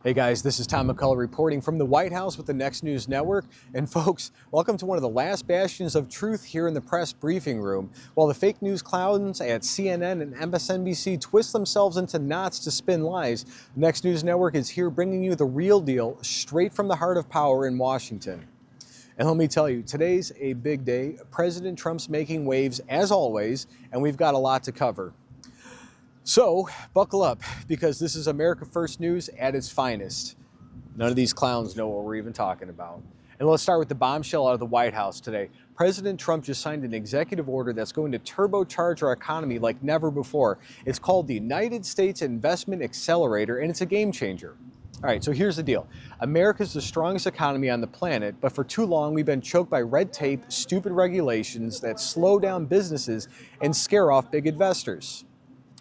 Hey guys, this is Tom McCullough reporting from the White House with the Next News Network. And folks, welcome to one of the last bastions of truth here in the press briefing room. While the fake news clowns at CNN and MSNBC twist themselves into knots to spin lies, the Next News Network is here bringing you the real deal straight from the heart of power in Washington. And let me tell you, today's a big day. President Trump's making waves as always, and we've got a lot to cover. So buckle up, because this is America First News at its finest. None of these clowns know what we're even talking about. And let's start with the bombshell out of the White House today. President Trump just signed an executive order that's going to turbocharge our economy like never before. It's called the United States Investment Accelerator, and it's a game changer. All right, so here's the deal. America's the strongest economy on the planet, but for too long we've been choked by red tape, stupid regulations that slow down businesses and scare off big investors.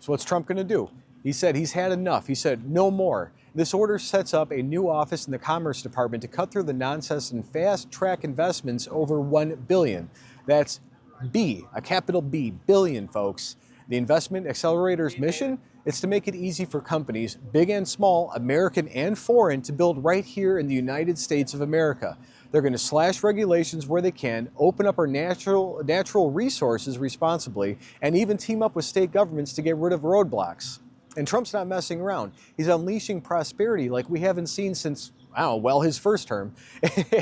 So what's Trump going to do? He said he's had enough. He said no more. This order sets up a new office in the Commerce Department to cut through the nonsense and fast-track investments over $1 billion. That's B, a capital B, billion, folks. The Investment Accelerator's mission? It's to make it easy for companies, big and small, American and foreign, to build right here in the United States of America. They're going to slash regulations where they can, open up our natural resources responsibly, and even team up with state governments to get rid of roadblocks. And Trump's not messing around. He's unleashing prosperity like we haven't seen since, his first term.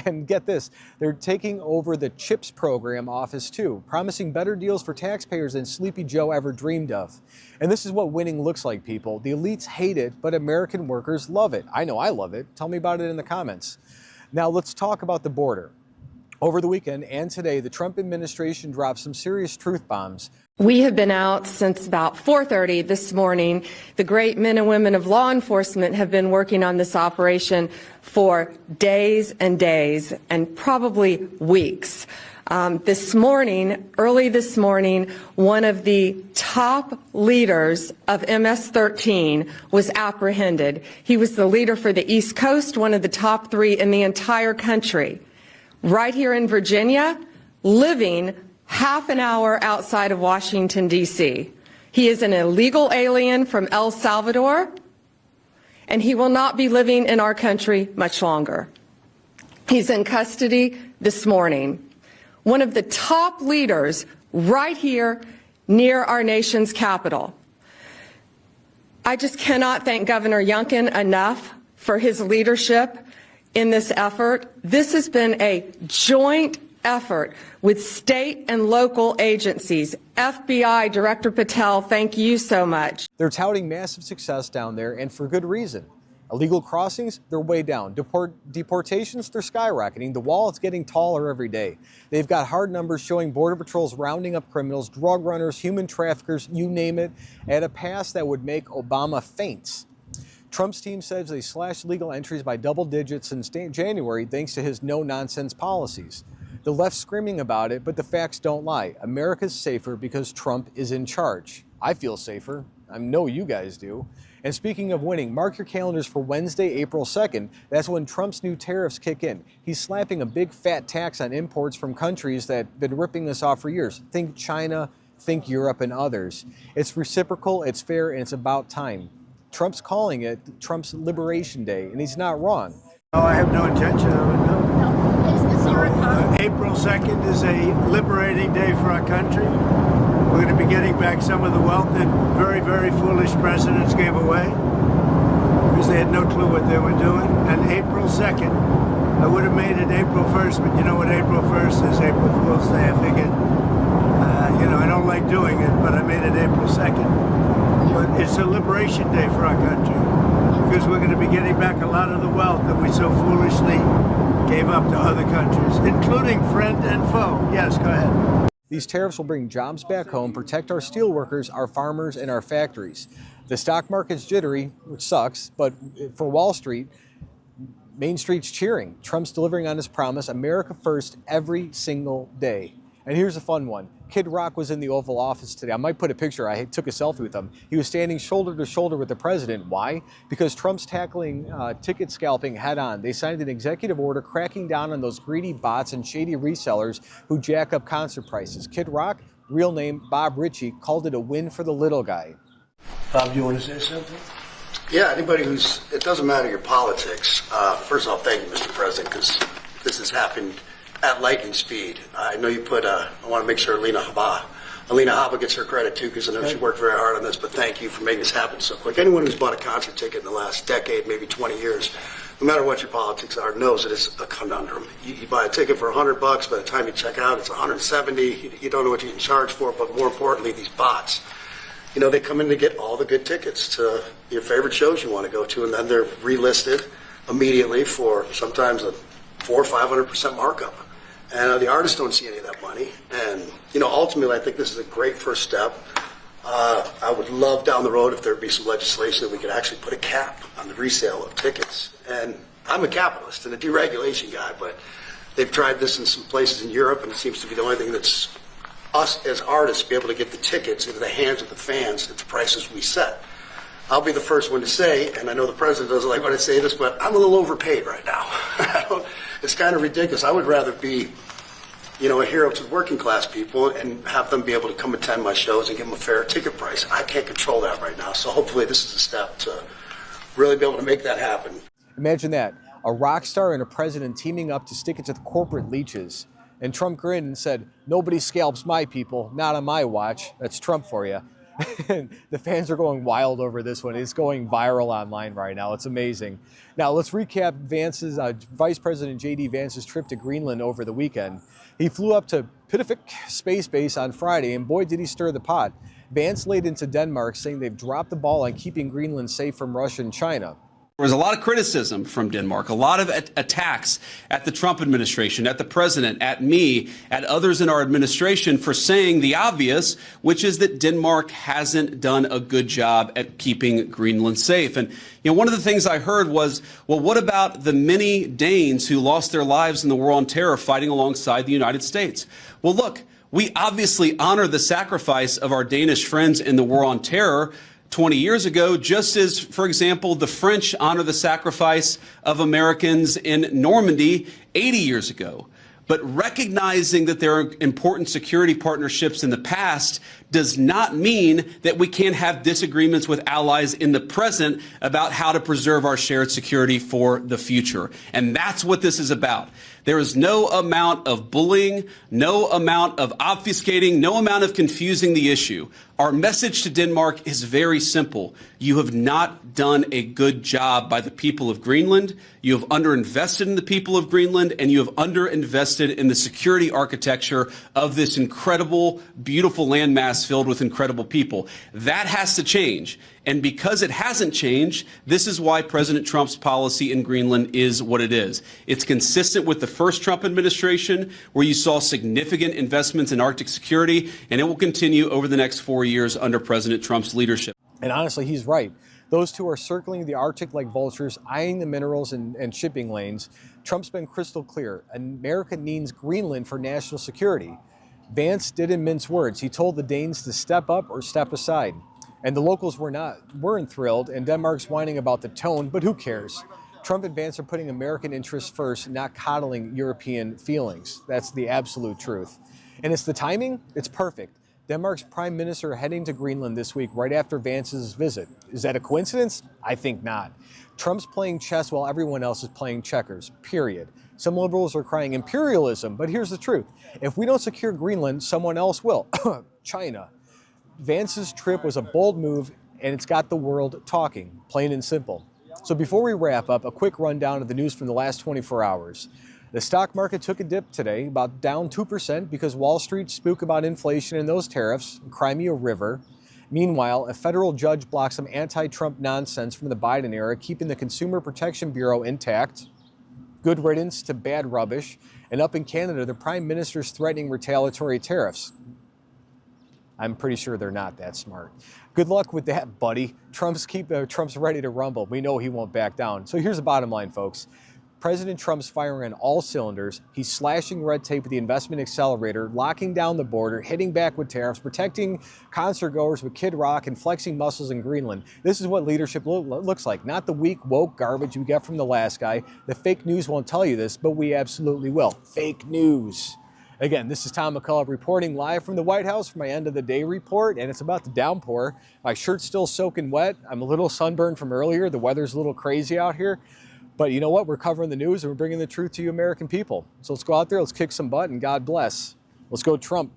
And get this, they're taking over the CHIPS program office too, promising better deals for taxpayers than Sleepy Joe ever dreamed of. And this is what winning looks like, people. The elites hate it, but American workers love it. I know I love it. Tell me about it in the comments. Now let's talk about the border. Over the weekend and today, the Trump administration dropped some serious truth bombs. We have been out since about 4:30 this morning. The great men and women of law enforcement have been working on this operation for days and days, and probably weeks. Early this morning, one of the top leaders of MS-13 was apprehended. He was the leader for the East Coast, one of the top 3 in the entire country. Right here in Virginia, living half an hour outside of Washington, D.C. He is an illegal alien from El Salvador, and he will not be living in our country much longer. He's in custody this morning. One of the top leaders right here near our nation's capital. I just cannot thank Governor Youngkin enough for his leadership in this effort. This has been a joint effort with state and local agencies. FBI Director Patel, thank you so much. They're touting massive success down there, and for good reason. Illegal crossings, they're way down. Deportations, they're skyrocketing. The wall is getting taller every day. They've got hard numbers showing Border Patrol's rounding up criminals, drug runners, human traffickers, you name it, at a pace that would make Obama faint. Trump's team says they slashed legal entries by double digits since January thanks to his no-nonsense policies. The left's screaming about it, but the facts don't lie. America's safer because Trump is in charge. I feel safer. I know you guys do. And speaking of winning, mark your calendars for Wednesday, April 2nd. That's when Trump's new tariffs kick in. He's slapping a big fat tax on imports from countries that have been ripping us off for years. Think China, think Europe, and others. It's reciprocal, it's fair, and it's about time. Trump's calling it Trump's Liberation Day, and he's not wrong. No, I have no intention of it, no. Is this your April 2nd is a liberating day for our country. We're going to be getting back some of the wealth that very, very foolish presidents gave away because they had no clue what they were doing. And April 2nd, I would have made it April 1st, but you know what April 1st is? April Fool's Day. I figured, I don't like doing it, but I made it April 2nd. But it's a liberation day for our country because we're going to be getting back a lot of the wealth that we so foolishly gave up to other countries, including friend and foe. Yes, go ahead. These tariffs will bring jobs back home, protect our steelworkers, our farmers, and our factories. The stock market's jittery, which sucks, but for Wall Street, Main Street's cheering. Trump's delivering on his promise, America first every single day. And here's a fun one. Kid Rock was in the Oval Office today. I might put a picture. I took a selfie with him. He was standing shoulder to shoulder with the president. Why? Because Trump's tackling ticket scalping head on. They signed an executive order cracking down on those greedy bots and shady resellers who jack up concert prices. Kid Rock, real name Bob Ritchie, called it a win for the little guy. Bob, you want to say something? Yeah, anybody it doesn't matter your politics. First off, thank you, Mr. President, because this has happened at lightning speed. I know you I want to make sure Alina Habba gets her credit too, because I know she worked very hard on this, but thank you for making this happen so quick. Anyone who's bought a concert ticket in the last decade, maybe 20 years, no matter what your politics are, knows that it's a conundrum. You buy a ticket for $100, by the time you check out, it's $170. You don't know what you can charge for it, but more importantly, these bots. You know, they come in to get all the good tickets to your favorite shows you want to go to, and then they're relisted immediately for sometimes a 400 or 500% markup. And the artists don't see any of that money. And, you know, ultimately, I think this is a great first step. I would love down the road if there would be some legislation that we could actually put a cap on the resale of tickets. And I'm a capitalist and a deregulation guy, but they've tried this in some places in Europe, and it seems to be the only thing that's us as artists be able to get the tickets into the hands of the fans at the prices we set. I'll be the first one to say, and I know the president doesn't like when I say this, but I'm a little overpaid right now. It's kind of ridiculous. I would rather be, you know, a hero to the working class people and have them be able to come attend my shows and give them a fair ticket price. I can't control that right now, so hopefully this is a step to really be able to make that happen. Imagine that, a rock star and a president teaming up to stick it to the corporate leeches. And Trump grinned and said, "Nobody scalps my people, not on my watch." That's Trump for you. And the fans are going wild over this one. It's going viral online right now. It's amazing. Now let's recap Vice President J.D. Vance's trip to Greenland over the weekend. He flew up to Pitifik Space Base on Friday, and boy did he stir the pot. Vance laid into Denmark, saying they've dropped the ball on keeping Greenland safe from Russia and China. There was a lot of criticism from Denmark, a lot of attacks at the Trump administration, at the president, at me, at others in our administration for saying the obvious, which is that Denmark hasn't done a good job at keeping Greenland safe. And, you know, one of the things I heard was, well, what about the many Danes who lost their lives in the war on terror fighting alongside the United States? Well, look, we obviously honor the sacrifice of our Danish friends in the war on terror 20 years ago, just as, for example, the French honor the sacrifice of Americans in Normandy 80 years ago. But recognizing that there are important security partnerships in the past does not mean that we can't have disagreements with allies in the present about how to preserve our shared security for the future. And that's what this is about. There is no amount of bullying, no amount of obfuscating, no amount of confusing the issue. Our message to Denmark is very simple. You have not done a good job by the people of Greenland. You have underinvested in the people of Greenland, and you have underinvested in the security architecture of this incredible, beautiful landmass filled with incredible people. That has to change. And because it hasn't changed, this is why President Trump's policy in Greenland is what it is. It's consistent with the first Trump administration, where you saw significant investments in Arctic security, and it will continue over the next 4 years under President Trump's leadership. And honestly, he's right. Those two are circling the Arctic like vultures, eyeing the minerals and shipping lanes. Trump's been crystal clear. America needs Greenland for national security. Vance didn't mince words. He told the Danes to step up or step aside. And the locals weren't thrilled, and Denmark's whining about the tone, but who cares? Trump and Vance are putting American interests first, not coddling European feelings. That's the absolute truth. And it's the timing, it's perfect. Denmark's prime minister heading to Greenland this week right after Vance's visit. Is that a coincidence? I think not. Trump's playing chess while everyone else is playing checkers, period. Some liberals are crying imperialism, but here's the truth. If we don't secure Greenland, someone else will. China. Vance's trip was a bold move, and it's got the world talking, plain and simple. So before we wrap up, a quick rundown of the news from the last 24 hours. The stock market took a dip today, about down 2%, because Wall Street spoke about inflation and those tariffs, Crimea River. Meanwhile, a federal judge blocked some anti-Trump nonsense from the Biden era, keeping the Consumer Protection Bureau intact. Good riddance to bad rubbish. And up in Canada, the Prime Minister's threatening retaliatory tariffs. I'm pretty sure they're not that smart. Good luck with that, buddy. Trump's ready to rumble. We know he won't back down. So here's the bottom line, folks. President Trump's firing on all cylinders. He's slashing red tape with the Investment Accelerator, locking down the border, hitting back with tariffs, protecting concert goers with Kid Rock, and flexing muscles in Greenland. This is what leadership looks like, not the weak, woke garbage you get from the last guy. The fake news won't tell you this, but we absolutely will. Fake news. Again, this is Tom McCullough reporting live from the White House for my end of the day report, and it's about to downpour. My shirt's still soaking wet. I'm a little sunburned from earlier. The weather's a little crazy out here. But you know what? We're covering the news and we're bringing the truth to you American people. So let's go out there, let's kick some butt, and God bless. Let's go Trump.